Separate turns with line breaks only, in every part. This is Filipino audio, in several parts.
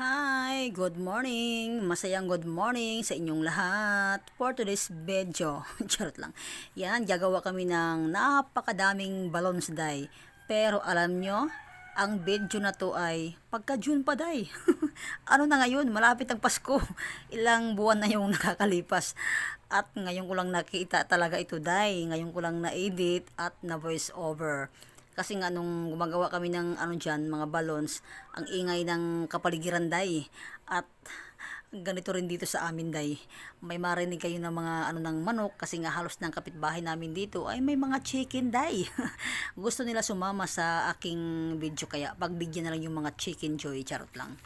Hi! Good morning! Masayang good morning sa inyong lahat. For today's video, charot lang. Yan, gagawa kami ng napakadaming balloons day. Pero alam nyo, ang video na to ay pagka-June pa day. Ano na ngayon? Malapit ang Pasko. Ilang buwan na yung nakakalipas. At ngayon ko lang nakita talaga ito day. Ngayon ko lang na-edit at na-voice over. Kasi nga nung gumagawa kami ng ano dyan, mga balloons, ang ingay ng kapaligiran day. At ganito rin dito sa amin day. May marinig kayo ng mga ano ng manok kasi nga halos ng kapitbahay namin dito ay may mga chicken day. Gusto nila sumama sa aking video kaya pagbigyan na lang yung mga chicken joy, charot lang.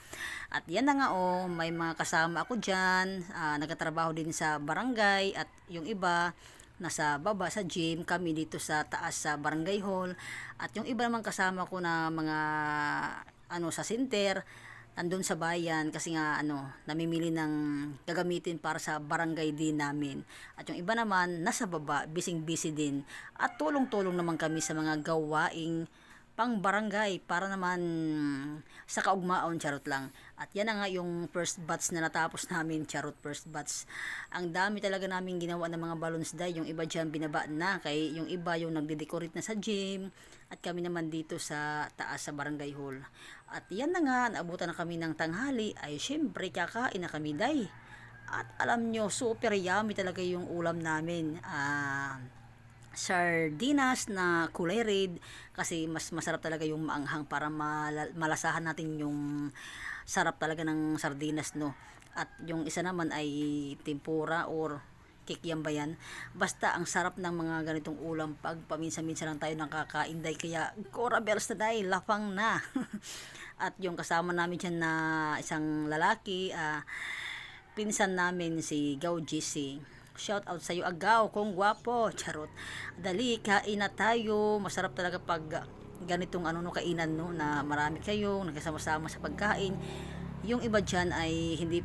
At yan na nga may mga kasama ako dyan, nagtatrabaho din sa barangay at yung iba nasa baba sa gym, kami dito sa taas sa barangay hall, at yung iba naman kasama ko na mga sa center nandun sa bayan kasi nga namimili ng gagamitin para sa barangay din namin, at yung iba naman nasa baba bising busy din, at tulong-tulong naman kami sa mga gawaing pang barangay para naman sa kaugmaon, charot lang. At yan na nga yung first batch na natapos namin, charot, first batch. Ang dami talaga namin ginawa ng mga balloons day. Yung iba dyan binaba na, kay yung iba yung nagde-decorate na sa gym, at kami naman dito sa taas sa barangay hall. At yan na nga, naabutan na kami ng tanghali, ay syempre kakain na kami day. At alam nyo, super yummy talaga yung ulam namin. Sardinas na kulay red kasi mas masarap talaga yung maanghang para malasahan natin yung sarap talaga ng sardinas, no. At yung isa naman ay tempura or kikiam ba yan, basta ang sarap ng mga ganitong ulam pag paminsan-minsan lang tayo nakakain day, kaya Cora Bells na day, lapang na. At yung kasama namin dyan na isang lalaki, pinsan namin si Gao GC. Shout out sa iyo Agaw, kung gwapo, charot. Dali, kain na tayo. Masarap talaga pag ganitong kainan, no, na marami kayo nagkasama-sama sa pagkain. Yung iba diyan ay hindi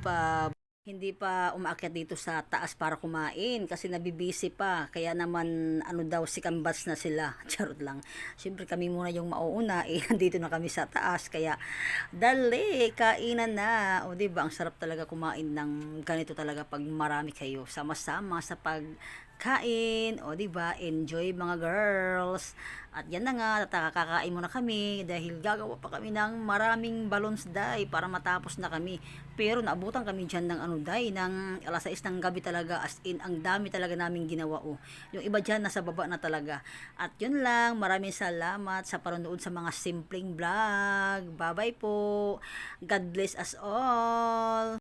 pa umaakyat dito sa taas para kumain kasi nabibisi pa, kaya naman daw si kambats na sila. Charot lang, syempre kami muna yung mauuna, nandito na kami sa taas, kaya dali kainan na. O diba, ang sarap talaga kumain ng ganito talaga pag marami kayo sama-sama sa pagkain. O diba, enjoy mga girls. At yan na nga, kakain muna kami dahil gagawa pa kami ng maraming balloons day para matapos na kami. Pero naabutan kami dyan ng day, ng alas 6 ng gabi talaga, as in ang dami talaga namin ginawa. Yung iba dyan nasa baba na talaga. At yun lang, maraming salamat sa panonood sa mga simpleng vlog. Bye bye po, God bless us all.